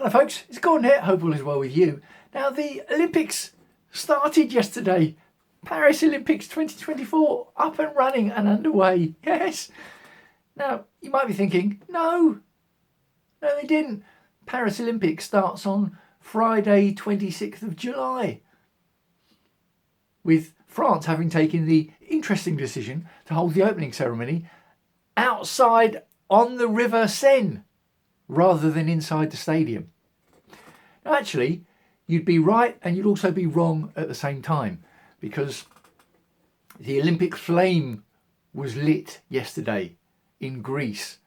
Hello folks, it's Gordon here, hope all is well with you. Now the Olympics started yesterday. Paris Olympics 2024, up and running and underway, yes. Now you might be thinking, no they didn't. Paris Olympics starts on Friday 26th of July. With France having taken the interesting decision to hold the opening ceremony outside on the River Seine, rather than inside the stadium. Now actually, you'd be right and you'd also be wrong at the same time, because the Olympic flame was lit yesterday in Greece.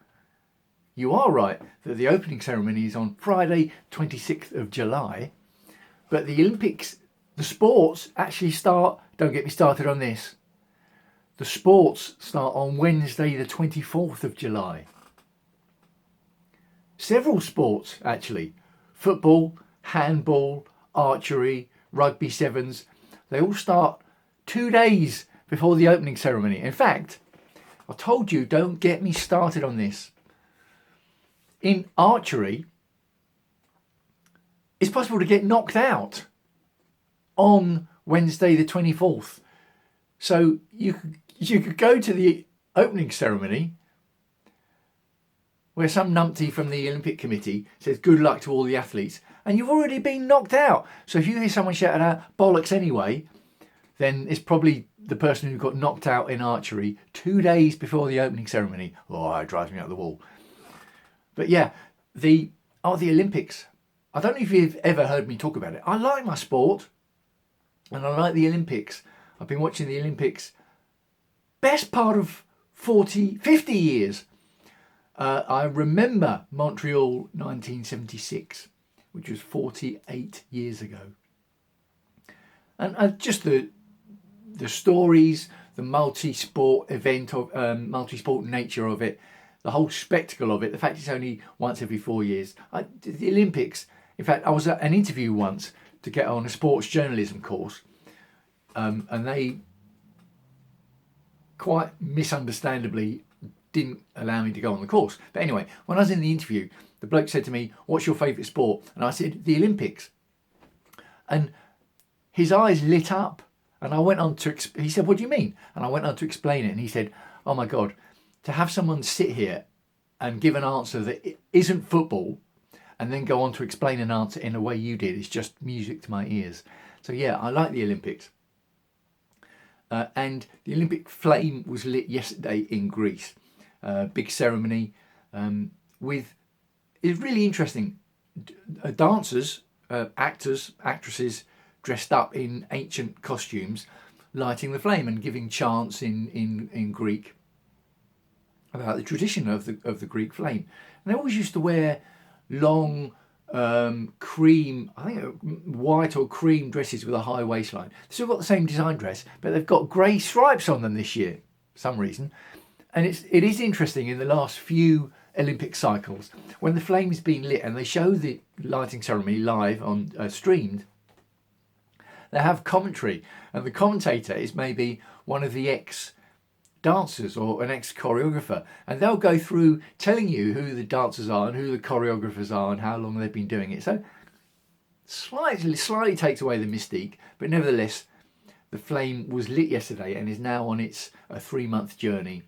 You are right that the opening ceremony is on Friday 26th of July, but the Olympics, the sports actually start, don't get me started on this, the sports start on Wednesday the 24th of July. Several sports actually, football, handball, archery, rugby sevens, they all start 2 days before the opening ceremony. In fact, I told you don't get me started on this. In archery, it's possible to get knocked out on Wednesday the 24th. So you could go to the opening ceremony where some numpty from the Olympic Committee says good luck to all the athletes, and you've already been knocked out. So if you hear someone shouting out bollocks anyway, then it's probably the person who got knocked out in archery 2 days before the opening ceremony. Oh, it drives me up the wall. But yeah, the Olympics, I don't know if you've ever heard me talk about it. I like my sport and I like the Olympics. I've been watching the Olympics best part of 50 years. I remember Montreal 1976, which was 48 years ago. And just the stories, the multi-sport event, multi-sport nature of it, the whole spectacle of it, the fact it's only once every 4 years. The Olympics, in fact, I was at an interview once to get on a sports journalism course, and they quite misunderstandably didn't allow me to go on the course. But anyway, when I was in the interview, the bloke said to me, "What's your favourite sport?" And I said, "The Olympics." And his eyes lit up, and I went on to, he said, "What do you mean?" And I went on to explain it, and he said, "Oh my God, to have someone sit here and give an answer that isn't football and then go on to explain an answer in the way you did is just music to my ears." So yeah, I like the Olympics. And the Olympic flame was lit yesterday in Greece. Big ceremony with, it's really interesting, dancers, actors, actresses dressed up in ancient costumes lighting the flame and giving chants in Greek about the tradition of the Greek flame. And they always used to wear long cream, I think white or cream dresses with a high waistline. They've still got the same design dress, but they've got grey stripes on them this year for some reason. And it is interesting in the last few Olympic cycles when the flame is being lit and they show the lighting ceremony live on streamed. They have commentary, and the commentator is maybe one of the ex-dancers or an ex-choreographer, and they'll go through telling you who the dancers are and who the choreographers are and how long they've been doing it. So slightly takes away the mystique, but nevertheless, the flame was lit yesterday and is now on its 3-month journey.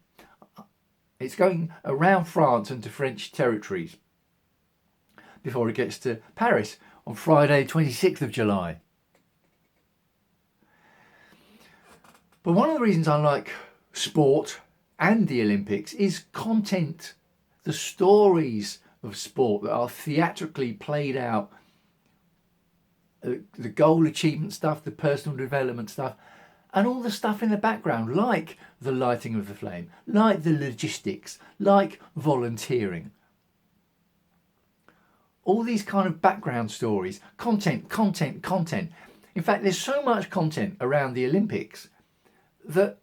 It's going around France and to French territories before it gets to Paris on Friday, 26th of July. But one of the reasons I like sport and the Olympics is content, the stories of sport that are theatrically played out, the goal achievement stuff, the personal development stuff, and all the stuff in the background, like the lighting of the flame, like the logistics, like volunteering. All these kind of background stories, content. In fact, there's so much content around the Olympics that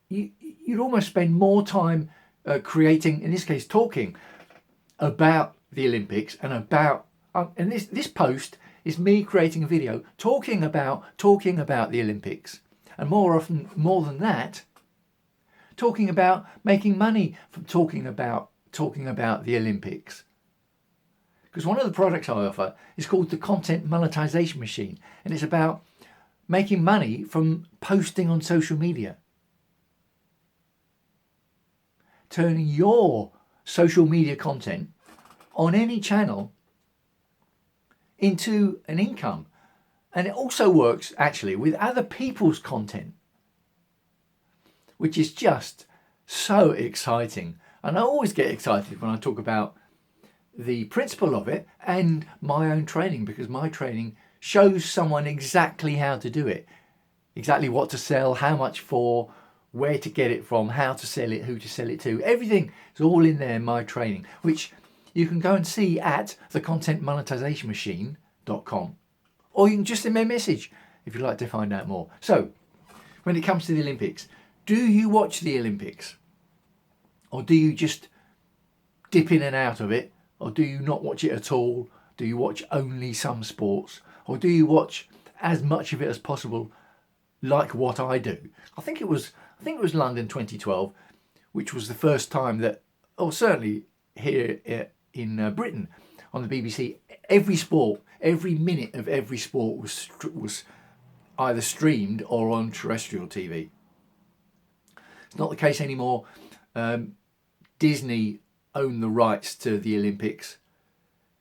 you'd almost spend more time creating, in this case, talking about the Olympics and about, and this post is me creating a video talking about the Olympics. And more than that, talking about making money from talking about the Olympics. Because one of the products I offer is called the Content Monetization Machine, and it's about making money from posting on social media. Turning your social media content on any channel into an income. And it also works actually with other people's content, which is just so exciting. And I always get excited when I talk about the principle of it and my own training, because my training shows someone exactly how to do it, exactly what to sell, how much for, where to get it from, how to sell it, who to sell it to. Everything is all in there in my training, which you can go and see at thecontentmonetizationmachine.com, or you can just send me a message if you'd like to find out more. So, when it comes to the Olympics, do you watch the Olympics? Or do you just dip in and out of it? Or do you not watch it at all? Do you watch only some sports? Or do you watch as much of it as possible, like what I do? I think it was London 2012, which was the first time that, or certainly here in Britain on the BBC, every sport, every minute of every sport was either streamed or on terrestrial TV. It's not the case anymore. Disney own the rights to the Olympics,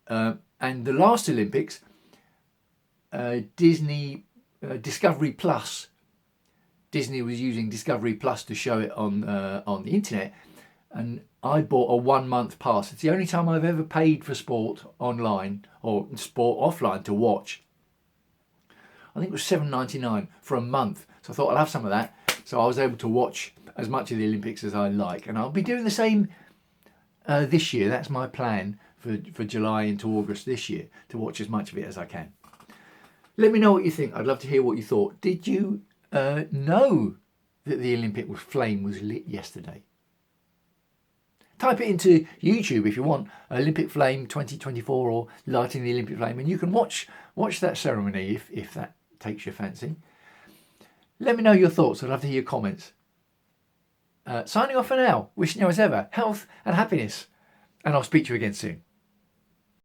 and the last Olympics, Discovery Plus. Disney was using Discovery Plus to show it on the internet, and I bought a 1 month pass. It's the only time I've ever paid for sport online or sport offline to watch. I think it was $7.99 for a month. So I thought I'll have some of that. So I was able to watch as much of the Olympics as I like, and I'll be doing the same this year. That's my plan for July into August this year, to watch as much of it as I can. Let me know what you think. I'd love to hear what you thought. Did you know that the Olympic flame was lit yesterday? Type it into YouTube if you want, Olympic Flame 2024 or Lighting the Olympic Flame, and you can watch that ceremony if that takes your fancy. Let me know your thoughts. I'd love to hear your comments. Signing off for now. Wishing you as ever health and happiness, and I'll speak to you again soon.